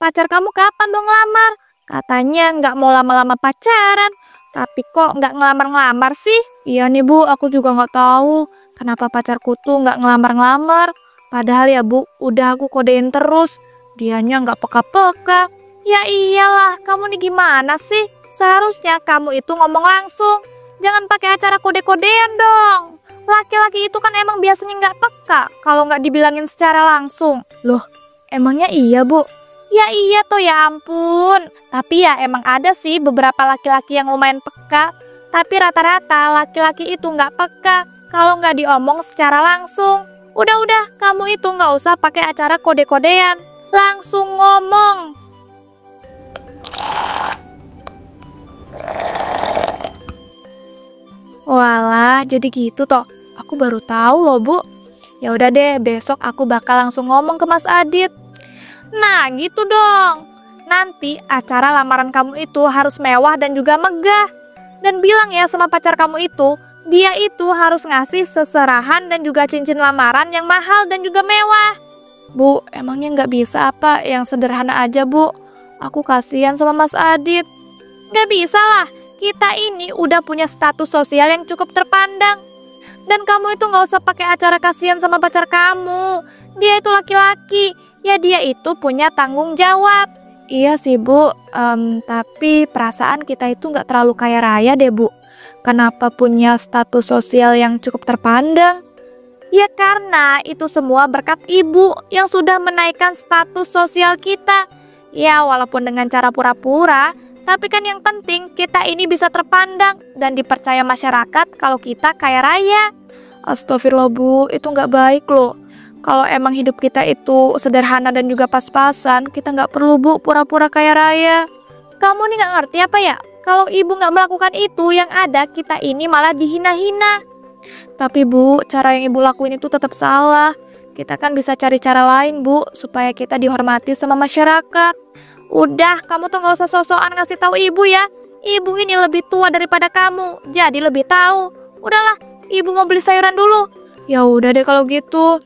pacar kamu kapan dong ngelamar? Katanya nggak mau lama-lama pacaran, tapi kok nggak ngelamar-ngelamar sih? Iya nih Bu, aku juga nggak tahu kenapa pacarku tuh nggak ngelamar-ngelamar. Padahal ya Bu, udah aku kodein terus, dianya nggak peka-peka. Ya iyalah, kamu nih gimana sih? Seharusnya kamu itu ngomong langsung, jangan pakai acara kode-kodean dong. Laki-laki itu kan emang biasanya nggak peka kalau nggak dibilangin secara langsung. Loh, emangnya iya Bu? Ya iya toh, ya ampun. Tapi ya emang ada sih beberapa laki-laki yang lumayan peka. Tapi rata-rata laki-laki itu nggak peka kalau nggak diomong secara langsung. Udah, kamu itu nggak usah pakai acara kode-kodean. Langsung ngomong. Walah, jadi gitu toh. Aku baru tahu loh Bu. Ya udah deh, besok aku bakal langsung ngomong ke Mas Adit. Nah, gitu dong. Nanti acara lamaran kamu itu harus mewah dan juga megah. Dan bilang ya sama pacar kamu itu, dia itu harus ngasih seserahan dan juga cincin lamaran yang mahal dan juga mewah. Bu, emangnya nggak bisa apa yang sederhana aja Bu? Aku kasihan sama Mas Adit. Nggak bisa lah, kita ini udah punya status sosial yang cukup terpandang. Dan kamu itu nggak usah pakai acara kasihan sama pacar kamu. Dia itu laki-laki. Ya dia itu punya tanggung jawab. Iya sih Bu, tapi perasaan kita itu nggak terlalu kaya raya deh Bu. Kenapa punya status sosial yang cukup terpandang? Ya karena itu semua berkat ibu yang sudah menaikkan status sosial kita. Ya walaupun dengan cara pura-pura, tapi kan yang penting kita ini bisa terpandang dan dipercaya masyarakat kalau kita kaya raya. Astagfirullah Bu, itu nggak baik loh. Kalau emang hidup kita itu sederhana dan juga pas-pasan, kita nggak perlu Bu pura-pura kaya raya. Kamu nih nggak ngerti apa ya? Kalau ibu nggak melakukan itu, yang ada kita ini malah dihina-hina. Tapi Bu, cara yang ibu lakuin itu tetap salah. Kita kan bisa cari cara lain Bu, supaya kita dihormati sama masyarakat. Udah, kamu tuh nggak usah sok-sokan ngasih tahu ibu ya. Ibu ini lebih tua daripada kamu, jadi lebih tahu. Udahlah, ibu mau beli sayuran dulu. Ya udah deh kalau gitu.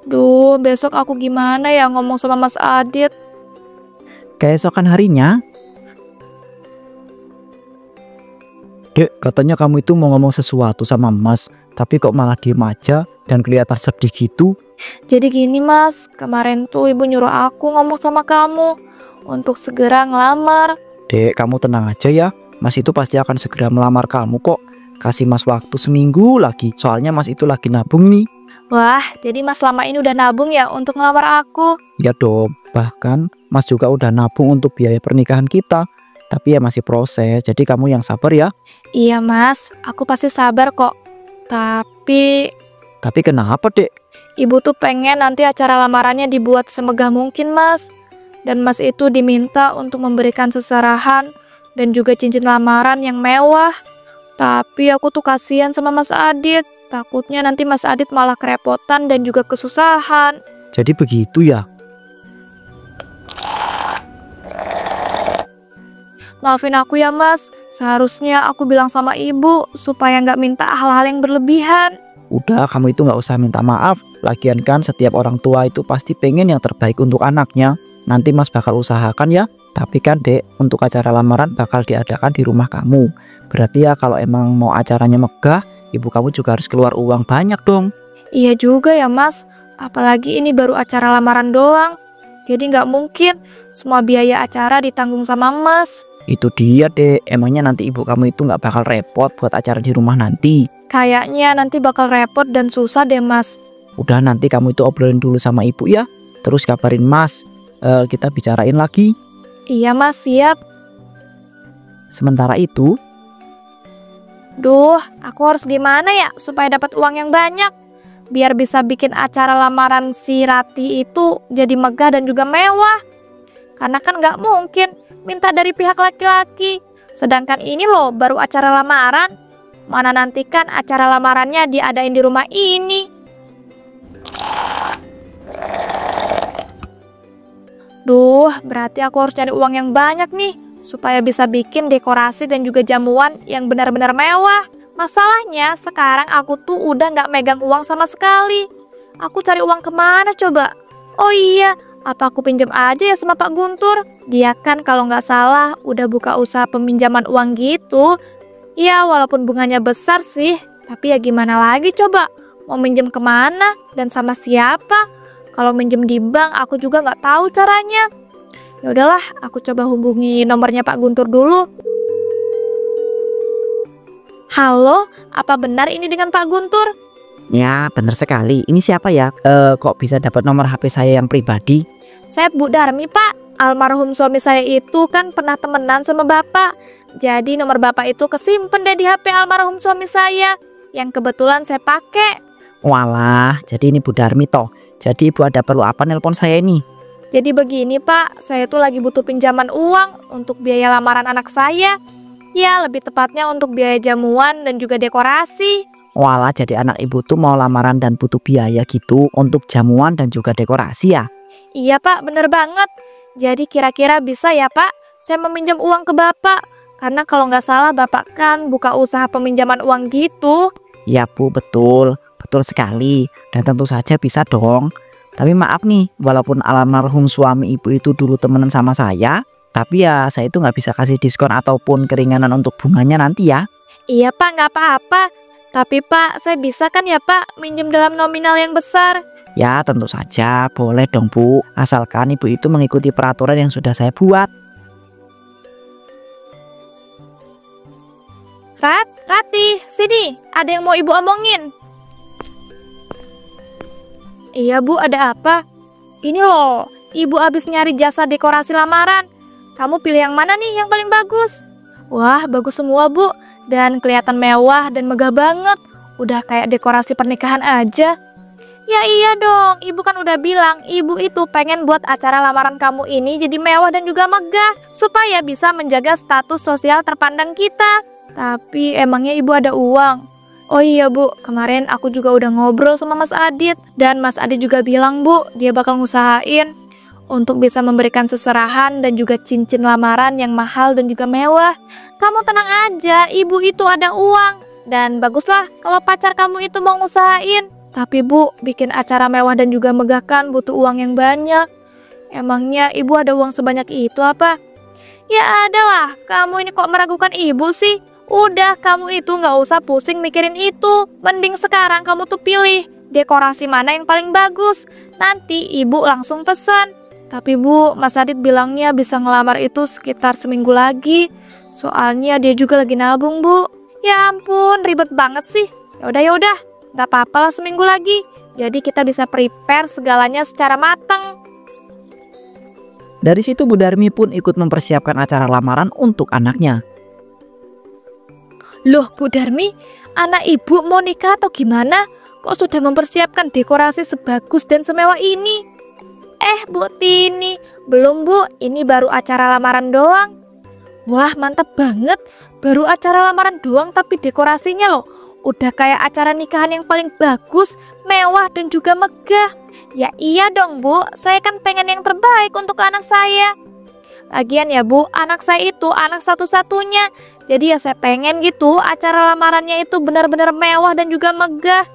Duh, besok aku gimana ya ngomong sama Mas Adit? Keesokan harinya, Dek, katanya kamu itu mau ngomong sesuatu sama Mas, tapi kok malah diem aja dan kelihatan sedih gitu. Jadi gini Mas, kemarin tuh ibu nyuruh aku ngomong sama kamu untuk segera ngelamar. Dek, kamu tenang aja ya, Mas itu pasti akan segera melamar kamu kok. Kasih Mas waktu seminggu lagi, soalnya Mas itu lagi nabung nih. Wah, jadi Mas selama ini udah nabung ya untuk ngelamar aku? Ya dong, bahkan Mas juga udah nabung untuk biaya pernikahan kita. Tapi ya masih proses, jadi kamu yang sabar ya. Iya Mas, aku pasti sabar kok. Tapi kenapa Dek? ibu tuh pengen nanti acara lamarannya dibuat semegah mungkin Mas. Dan Mas itu diminta untuk memberikan seserahan dan juga cincin lamaran yang mewah. Tapi aku tuh kasihan sama Mas Adit. Takutnya nanti Mas Adit malah kerepotan dan juga kesusahan. Jadi begitu ya? Maafin aku ya Mas, seharusnya aku bilang sama ibu supaya nggak minta hal-hal yang berlebihan. Udah, kamu itu nggak usah minta maaf. Lagian kan setiap orang tua itu pasti pengen yang terbaik untuk anaknya. Nanti Mas bakal usahakan ya. Tapi kan Dek, untuk acara lamaran bakal diadakan di rumah kamu. Berarti ya kalau emang mau acaranya megah, ibu kamu juga harus keluar uang banyak dong. Iya juga ya Mas, apalagi ini baru acara lamaran doang. Jadi nggak mungkin semua biaya acara ditanggung sama Mas. Itu dia Dek, emangnya nanti ibu kamu itu nggak bakal repot buat acara di rumah nanti? Kayaknya nanti bakal repot dan susah deh Mas. Udah, nanti kamu itu obrolin dulu sama ibu ya. Terus kabarin Mas, kita bicarain lagi. Iya Mas, siap. Sementara itu, Duh, aku harus gimana ya supaya dapat uang yang banyak? Biar bisa bikin acara lamaran si Rati itu jadi megah dan juga mewah. Karena kan nggak mungkin minta dari pihak laki-laki. Sedangkan ini loh baru acara lamaran. Mana nanti kan acara lamarannya diadain di rumah ini. Duh, berarti aku harus cari uang yang banyak nih supaya bisa bikin dekorasi dan juga jamuan yang benar-benar mewah. Masalahnya sekarang aku tuh udah nggak megang uang sama sekali. Aku cari uang kemana coba? Oh iya, apa aku pinjam aja ya sama Pak Guntur? Dia kan kalau nggak salah udah buka usaha peminjaman uang gitu. Ya walaupun bunganya besar sih, tapi ya gimana lagi coba? Mau minjem kemana dan sama siapa? Kalau minjem di bank aku juga nggak tahu caranya. Ya udahlah, aku coba hubungi nomornya Pak Guntur dulu. Halo, apa benar ini dengan Pak Guntur? Ya, benar sekali. Ini siapa ya? Kok bisa dapat nomor HP saya yang pribadi? Saya Bu Darmi, Pak. Almarhum suami saya itu kan pernah temenan sama Bapak. Jadi nomor Bapak itu kesimpan deh di HP almarhum suami saya, yang kebetulan saya pakai. Walah, jadi ini Bu Darmi toh. Jadi Ibu ada perlu apa nelpon saya ini? Jadi begini Pak, saya tuh lagi butuh pinjaman uang untuk biaya lamaran anak saya. Ya, lebih tepatnya untuk biaya jamuan dan juga dekorasi. Walah, jadi anak Ibu tuh mau lamaran dan butuh biaya gitu untuk jamuan dan juga dekorasi ya? Iya Pak, bener banget. Jadi kira-kira bisa ya Pak, saya meminjam uang ke Bapak. Karena kalau nggak salah Bapak kan buka usaha peminjaman uang gitu. Ya Bu, betul. Betul sekali. Dan tentu saja bisa dong. Tapi maaf nih, walaupun almarhum suami Ibu itu dulu temenan sama saya, tapi ya saya itu nggak bisa kasih diskon ataupun keringanan untuk bunganya nanti ya. Iya Pak, nggak apa-apa. Tapi Pak, saya bisa kan ya Pak minjem dalam nominal yang besar? Ya tentu saja, boleh dong Bu. Asalkan Ibu itu mengikuti peraturan yang sudah saya buat. Rati, sini. Ada yang mau Ibu omongin. Iya Bu, ada apa? Ini loh, Ibu habis nyari jasa dekorasi lamaran. Kamu pilih yang mana nih yang paling bagus? Wah, bagus semua Bu. Dan kelihatan mewah dan megah banget. Udah kayak dekorasi pernikahan aja. Ya iya dong, Ibu kan udah bilang Ibu itu pengen buat acara lamaran kamu ini jadi mewah dan juga megah, supaya bisa menjaga status sosial terpandang kita. Tapi emangnya Ibu ada uang? Oh iya Bu, kemarin aku juga udah ngobrol sama Mas Adit. Dan Mas Adit juga bilang Bu, dia bakal ngusahain untuk bisa memberikan seserahan dan juga cincin lamaran yang mahal dan juga mewah. Kamu tenang aja, Ibu itu ada uang. Dan baguslah kalau pacar kamu itu mau ngusahain. Tapi Bu, bikin acara mewah dan juga megah kan butuh uang yang banyak. Emangnya Ibu ada uang sebanyak itu apa? Ya adalah, kamu ini kok meragukan Ibu sih? Udah, kamu itu nggak usah pusing mikirin itu. Mending sekarang kamu tuh pilih dekorasi mana yang paling bagus. Nanti Ibu langsung pesan. Tapi Bu, Mas Adit bilangnya bisa ngelamar itu sekitar seminggu lagi. Soalnya dia juga lagi nabung Bu. Ya ampun, ribet banget sih. Yaudah, nggak apa-apa lah seminggu lagi. Jadi kita bisa prepare segalanya secara matang. Dari situ Bu Darmi pun ikut mempersiapkan acara lamaran untuk anaknya. Loh Bu Darmi, anak Ibu mau nikah atau gimana? Kok sudah mempersiapkan dekorasi sebagus dan semewah ini? Bu Tini, belum Bu, ini baru acara lamaran doang. Wah mantap banget, baru acara lamaran doang tapi dekorasinya loh udah kayak acara nikahan yang paling bagus, mewah dan juga megah. Ya iya dong Bu, saya kan pengen yang terbaik untuk anak saya. Lagian ya Bu, anak saya itu anak satu-satunya. Jadi ya saya pengen gitu acara lamarannya itu benar-benar mewah dan juga megah.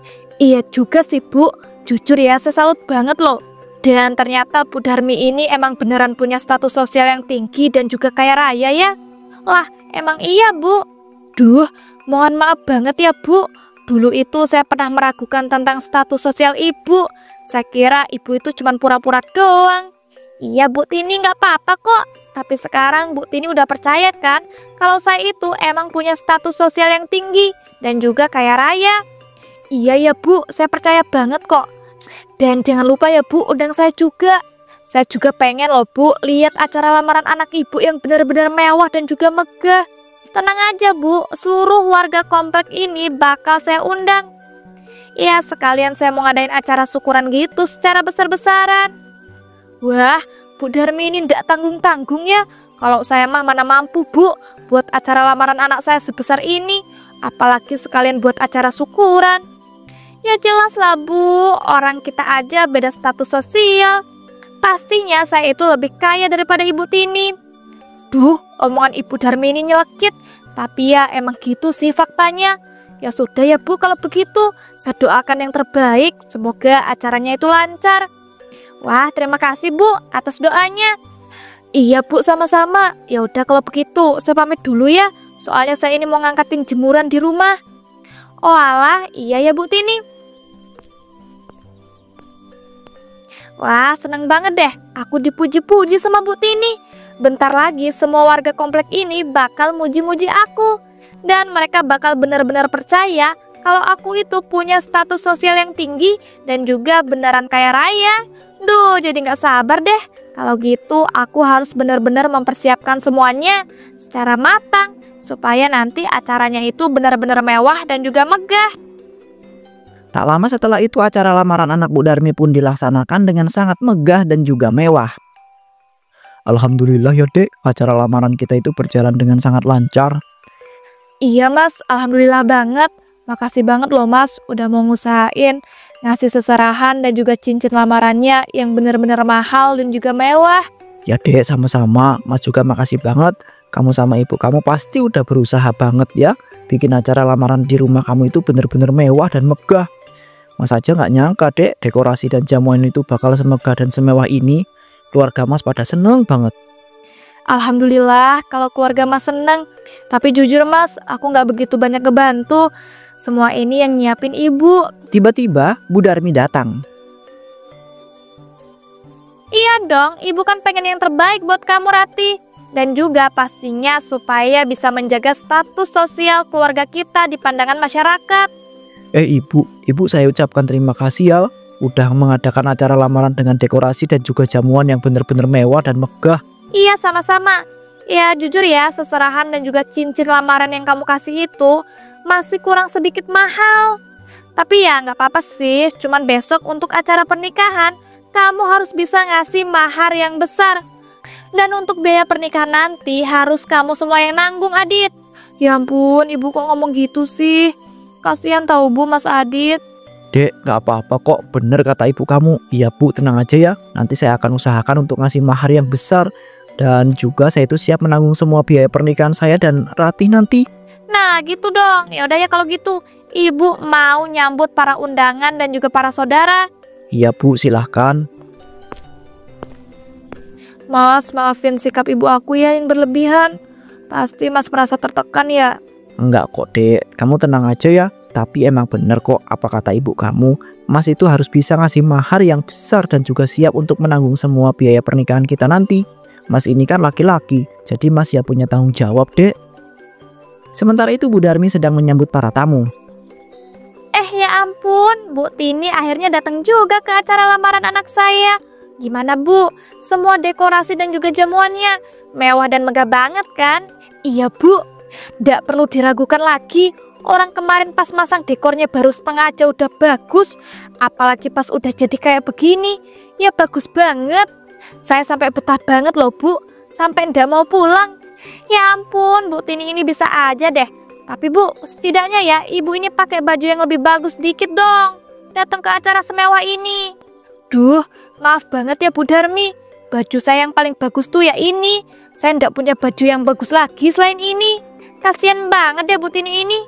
Iya juga sih Bu, jujur ya saya salut banget loh. Dan ternyata Bu Darmi ini emang beneran punya status sosial yang tinggi dan juga kaya raya ya. Lah emang iya Bu. Duh, mohon maaf banget ya Bu. Dulu itu saya pernah meragukan tentang status sosial Ibu. Saya kira Ibu itu cuma pura-pura doang. Iya Bu Tini, nggak apa-apa kok. Tapi sekarang Bu Tini udah percaya kan kalau saya itu emang punya status sosial yang tinggi dan juga kaya raya. Iya ya Bu, saya percaya banget kok. Dan jangan lupa ya Bu, undang saya juga. Saya juga pengen loh Bu lihat acara lamaran anak Ibu yang benar-benar mewah dan juga megah. Tenang aja Bu, seluruh warga komplek ini bakal saya undang. Ya sekalian saya mau ngadain acara syukuran gitu secara besar-besaran. Wah, Bu Darmi ini ndak tanggung-tanggung ya. Kalau saya mah mana mampu Bu buat acara lamaran anak saya sebesar ini. Apalagi sekalian buat acara syukuran. Ya jelas lah Bu, orang kita aja beda status sosial. Pastinya saya itu lebih kaya daripada Ibu Tini. Duh, omongan Ibu Darmi ini nyelekit. Tapi ya emang gitu sih faktanya. Ya sudah ya Bu, kalau begitu saya doakan yang terbaik. Semoga acaranya itu lancar. Wah, terima kasih Bu atas doanya. Iya Bu, sama-sama. Ya udah kalau begitu saya pamit dulu ya. Soalnya saya ini mau ngangkatin jemuran di rumah. Oh alah, iya ya Bu Tini. Wah, seneng banget deh. Aku dipuji-puji sama Bu Tini. Bentar lagi semua warga komplek ini bakal muji-muji aku. Dan mereka bakal benar-benar percaya kalau aku itu punya status sosial yang tinggi dan juga beneran kaya raya. Duh, jadi nggak sabar deh. Kalau gitu aku harus benar-benar mempersiapkan semuanya secara matang supaya nanti acaranya itu benar-benar mewah dan juga megah. Tak lama setelah itu acara lamaran anak Bu Darmi pun dilaksanakan dengan sangat megah dan juga mewah. Alhamdulillah ya Dek, acara lamaran kita itu berjalan dengan sangat lancar. Iya Mas, alhamdulillah banget. Makasih banget loh Mas udah mau ngusahain ngasih seserahan dan juga cincin lamarannya yang benar-benar mahal dan juga mewah. Ya Dek, sama-sama. Mas juga makasih banget. Kamu sama ibu kamu pasti udah berusaha banget ya bikin acara lamaran di rumah kamu itu benar-benar mewah dan megah. Mas aja nggak nyangka Dek, dekorasi dan jamuan itu bakal semegah dan semewah ini. Keluarga Mas pada seneng banget. Alhamdulillah kalau keluarga Mas seneng. Tapi jujur Mas, aku nggak begitu banyak ngebantu. Semua ini yang nyiapin ibu. Tiba-tiba Bu Darmi datang. Iya dong, ibu kan pengen yang terbaik buat kamu Rati. Dan juga pastinya supaya bisa menjaga status sosial keluarga kita di pandangan masyarakat. Ibu saya ucapkan terima kasih ya udah mengadakan acara lamaran dengan dekorasi dan juga jamuan yang benar-benar mewah dan megah. Iya, sama-sama. Ya jujur ya, seserahan dan juga cincin lamaran yang kamu kasih itu masih kurang sedikit mahal. Tapi ya nggak apa-apa sih, cuman besok untuk acara pernikahan kamu harus bisa ngasih mahar yang besar. Dan untuk biaya pernikahan nanti harus kamu semua yang nanggung Adit. Ya ampun, ibu kok ngomong gitu sih? Kasihan tahu Bu Mas Adit. Dek, nggak apa-apa kok, bener kata ibu kamu. Iya Bu, tenang aja ya. Nanti saya akan usahakan untuk ngasih mahar yang besar. Dan juga saya itu siap menanggung semua biaya pernikahan saya dan Rati nanti. Nah gitu dong, ya udah ya kalau gitu. Ibu mau nyambut para undangan dan juga para saudara. Iya Bu, silahkan. Mas, maafin sikap ibu aku ya yang berlebihan. Pasti Mas merasa tertekan ya. Enggak kok Dek, kamu tenang aja ya. Tapi emang bener kok apa kata ibu kamu. Mas itu harus bisa ngasih mahar yang besar dan juga siap untuk menanggung semua biaya pernikahan kita nanti. Mas ini kan laki-laki, jadi Mas ya punya tanggung jawab Dek. Sementara itu Bu Darmi sedang menyambut para tamu. Ya ampun, Bu Tini akhirnya datang juga ke acara lamaran anak saya. Gimana Bu? Semua dekorasi dan juga jamuannya mewah dan megah banget kan? Iya Bu, nggak perlu diragukan lagi. Orang kemarin pas masang dekornya baru setengah aja udah bagus. Apalagi pas udah jadi kayak begini, ya bagus banget. Saya sampai betah banget loh Bu, sampai ndak mau pulang. Ya ampun, Bu Tini ini bisa aja deh. Tapi Bu, setidaknya ya ibu ini pakai baju yang lebih bagus dikit dong. Datang ke acara semewah ini. Duh, maaf banget ya Bu Darmi. Baju saya yang paling bagus tuh ya ini. Saya ndak punya baju yang bagus lagi selain ini. Kasian banget ya Bu Tini ini.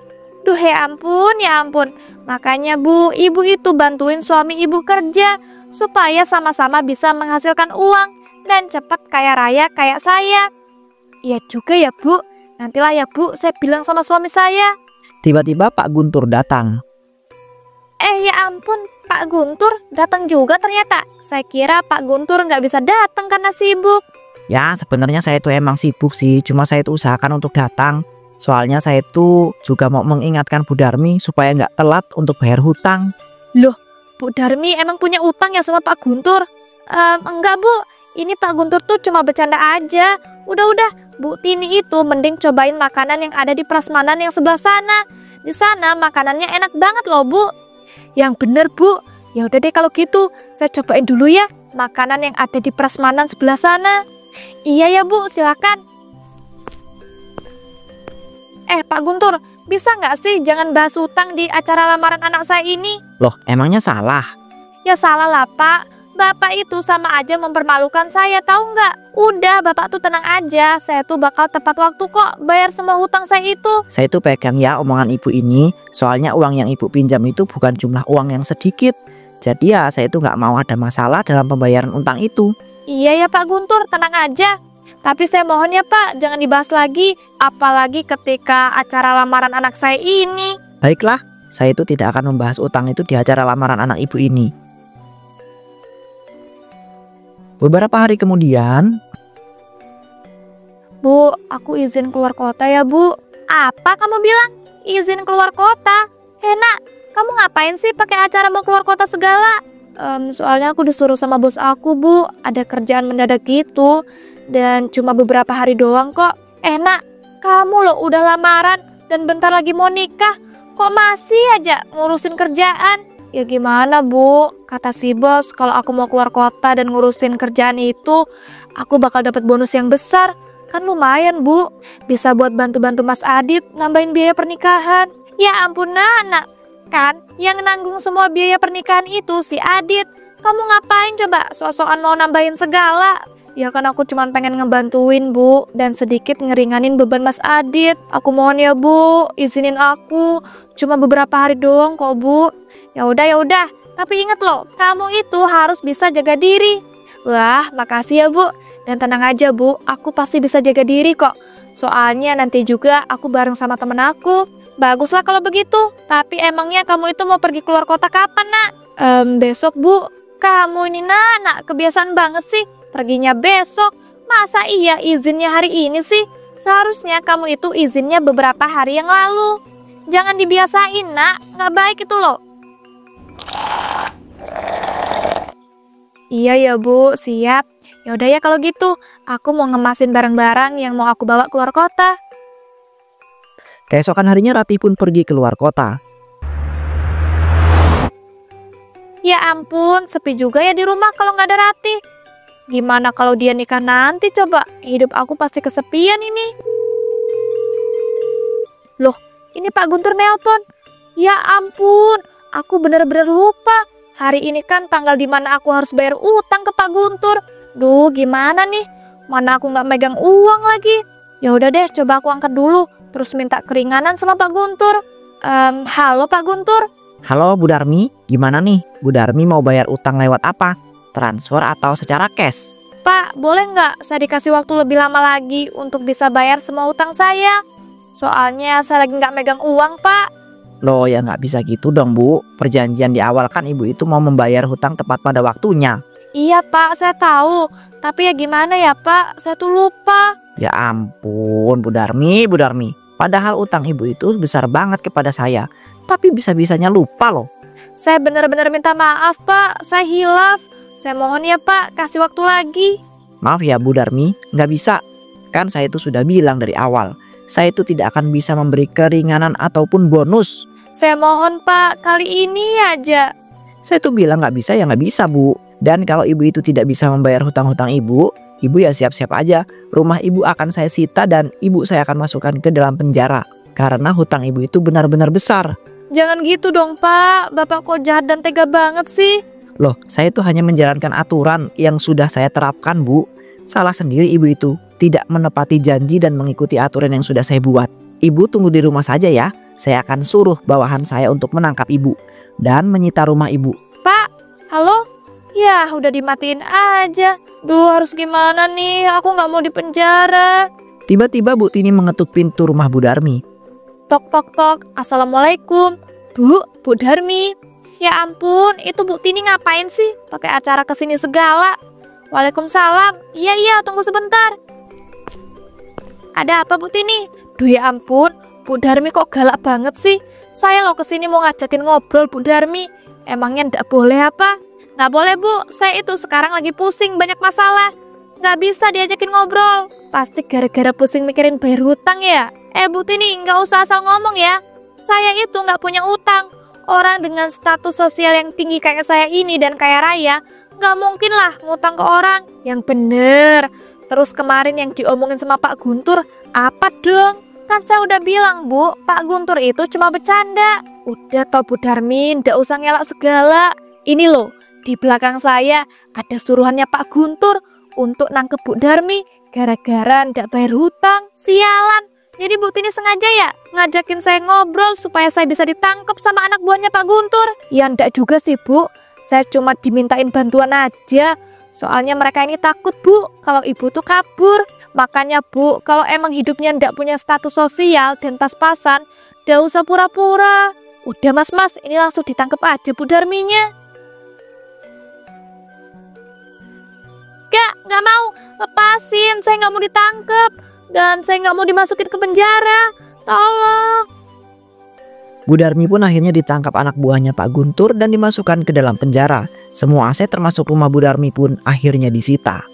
Duh ya ampun. Makanya Bu, ibu itu bantuin suami ibu kerja supaya sama-sama bisa menghasilkan uang dan cepat kaya raya kayak saya. Iya juga ya Bu. Nantilah ya Bu, saya bilang sama suami saya. Tiba-tiba Pak Guntur datang. Ya ampun, Pak Guntur datang juga ternyata. Saya kira Pak Guntur nggak bisa datang karena sibuk. Ya sebenarnya saya itu emang sibuk sih, cuma saya itu usahakan untuk datang. Soalnya saya itu juga mau mengingatkan Bu Darmi supaya nggak telat untuk bayar hutang. Loh, Bu Darmi emang punya utang ya sama Pak Guntur? Enggak Bu, ini Pak Guntur tuh cuma bercanda aja. Udah, Bu Tini itu mending cobain makanan yang ada di prasmanan yang sebelah sana. Di sana makanannya enak banget loh Bu. Yang bener Bu. Ya udah deh kalau gitu, saya cobain dulu ya makanan yang ada di prasmanan sebelah sana. Iya ya Bu, silakan. Pak Guntur, bisa nggak sih jangan bahas utang di acara lamaran anak saya ini? Loh, emangnya salah? Ya salah lah Pak. Bapak itu sama aja mempermalukan saya, tahu nggak? Udah, Bapak tuh tenang aja. Saya tuh bakal tepat waktu kok bayar semua hutang saya itu. Saya itu pegang ya omongan ibu ini. Soalnya uang yang ibu pinjam itu bukan jumlah uang yang sedikit. Jadi ya saya itu nggak mau ada masalah dalam pembayaran utang itu. Iya ya Pak Guntur, tenang aja. Tapi saya mohon ya Pak, jangan dibahas lagi. Apalagi ketika acara lamaran anak saya ini. Baiklah, saya itu tidak akan membahas utang itu di acara lamaran anak ibu ini. Beberapa hari kemudian, Bu, aku izin keluar kota ya Bu. Apa kamu bilang? Izin keluar kota? Nak, kamu ngapain sih pakai acara mau keluar kota segala? Soalnya aku disuruh sama bos aku Bu, ada kerjaan mendadak gitu. Dan cuma beberapa hari doang kok. Nak, kamu loh udah lamaran dan bentar lagi mau nikah. Kok masih aja ngurusin kerjaan? Ya gimana Bu, kata si bos kalau aku mau keluar kota dan ngurusin kerjaan itu, aku bakal dapat bonus yang besar. Kan lumayan Bu, bisa buat bantu-bantu Mas Adit nambahin biaya pernikahan. Ya ampun Nak, kan yang nanggung semua biaya pernikahan itu si Adit. Kamu ngapain coba sok-sokan mau nambahin segala? Ya kan aku cuma pengen ngebantuin Bu dan sedikit ngeringanin beban Mas Adit. Aku mohon ya Bu, izinin aku. Cuma beberapa hari doang kok Bu. Ya udah. Tapi ingat loh, kamu itu harus bisa jaga diri. Wah, makasih ya Bu. Dan tenang aja Bu, aku pasti bisa jaga diri kok. Soalnya nanti juga aku bareng sama temen aku. Baguslah kalau begitu. Tapi emangnya kamu itu mau pergi keluar kota kapan Nak? Besok Bu. Kamu ini Nak, kebiasaan banget sih. Perginya besok, masa iya izinnya hari ini sih? Seharusnya kamu itu izinnya beberapa hari yang lalu. Jangan dibiasain Nak, nggak baik itu loh. Iya ya Bu, siap. Yaudah ya kalau gitu, aku mau ngemasin barang-barang yang mau aku bawa keluar kota. keesokan harinya Ratih pun pergi keluar kota. Ya ampun, sepi juga ya di rumah kalau nggak ada Ratih. Gimana kalau dia nikah nanti coba? Hidup aku pasti kesepian ini. Loh, ini Pak Guntur nelpon. Ya ampun, aku bener-bener lupa. Hari ini kan tanggal dimana aku harus bayar utang ke Pak Guntur. Duh, gimana nih? Mana aku nggak megang uang lagi. Ya udah deh, coba aku angkat dulu. Terus minta keringanan sama Pak Guntur. Halo Pak Guntur. Halo Bu Darmi, gimana nih? Bu Darmi mau bayar utang lewat apa? Transfer atau secara cash? Pak, boleh nggak saya dikasih waktu lebih lama lagi untuk bisa bayar semua utang saya? Soalnya saya lagi nggak megang uang Pak. Loh ya nggak bisa gitu dong Bu. Perjanjian di awal kan ibu itu mau membayar hutang tepat pada waktunya. Iya Pak, saya tahu. Tapi ya gimana ya Pak, saya tuh lupa. Ya ampun Bu Darmi. Padahal utang ibu itu besar banget kepada saya. Tapi bisa-bisanya lupa loh. Saya benar-benar minta maaf Pak, saya hilaf. Saya mohon ya Pak, kasih waktu lagi. Maaf ya Bu Darmi, nggak bisa. Kan saya itu sudah bilang dari awal. Saya itu tidak akan bisa memberi keringanan ataupun bonus. Saya mohon Pak, kali ini aja. Saya tuh bilang nggak bisa ya nggak bisa Bu. Dan kalau ibu itu tidak bisa membayar hutang-hutang ibu ya siap-siap aja. Rumah ibu akan saya sita dan ibu saya akan masukkan ke dalam penjara. Karena hutang ibu itu benar-benar besar. Jangan gitu dong Pak, Bapak kok jahat dan tega banget sih. Loh, saya itu hanya menjalankan aturan yang sudah saya terapkan Bu. Salah sendiri ibu itu tidak menepati janji dan mengikuti aturan yang sudah saya buat. Ibu tunggu di rumah saja ya. Saya akan suruh bawahan saya untuk menangkap ibu dan menyita rumah ibu. Pak, halo? Ya udah dimatiin aja. Duh, harus gimana nih? Aku nggak mau dipenjara. Tiba-tiba Bu Tini mengetuk pintu rumah Bu Darmi. Tok tok tok. Assalamualaikum. Bu Darmi. Ya ampun, itu Bu Tini ngapain sih? Pakai acara kesini segala. Waalaikumsalam. Iya, tunggu sebentar. Ada apa Bu Tini? Duh ya ampun, Bu Darmi kok galak banget sih? Saya loh kesini mau ngajakin ngobrol Bu Darmi. Emangnya ndak boleh apa? Nggak boleh Bu, saya itu sekarang lagi pusing banyak masalah. Nggak bisa diajakin ngobrol. Pasti gara-gara pusing mikirin bayar hutang ya? Bu Tini, nggak usah asal ngomong ya. Saya itu nggak punya utang. Orang dengan status sosial yang tinggi kayak saya ini dan kaya raya, nggak mungkin lah ngutang ke orang. Yang bener. Terus kemarin yang diomongin sama Pak Guntur, apa dong? Kan saya udah bilang Bu, Pak Guntur itu cuma bercanda. Udah toh Bu Darmi, nggak usah ngelak segala. Ini loh, Di belakang saya ada suruhannya Pak Guntur untuk nangkep Bu Darmi gara-gara ndak bayar hutang. Sialan. Jadi Bu Tini sengaja ya ngajakin saya ngobrol supaya saya bisa ditangkap sama anak buahnya Pak Guntur. Ya ndak juga sih Bu, saya cuma dimintain bantuan aja. Soalnya mereka ini takut Bu kalau ibu tuh kabur. Makanya Bu, kalau emang hidupnya ndak punya status sosial dan pas-pasan, ndak usah pura-pura. Udah mas, ini langsung ditangkap aja Bu Darminya. Gak mau, lepasin, saya nggak mau ditangkap. Dan saya nggak mau dimasukin ke penjara. Tolong. Bu Darmi pun akhirnya ditangkap anak buahnya Pak Guntur dan dimasukkan ke dalam penjara. Semua aset termasuk rumah Bu Darmi pun akhirnya disita.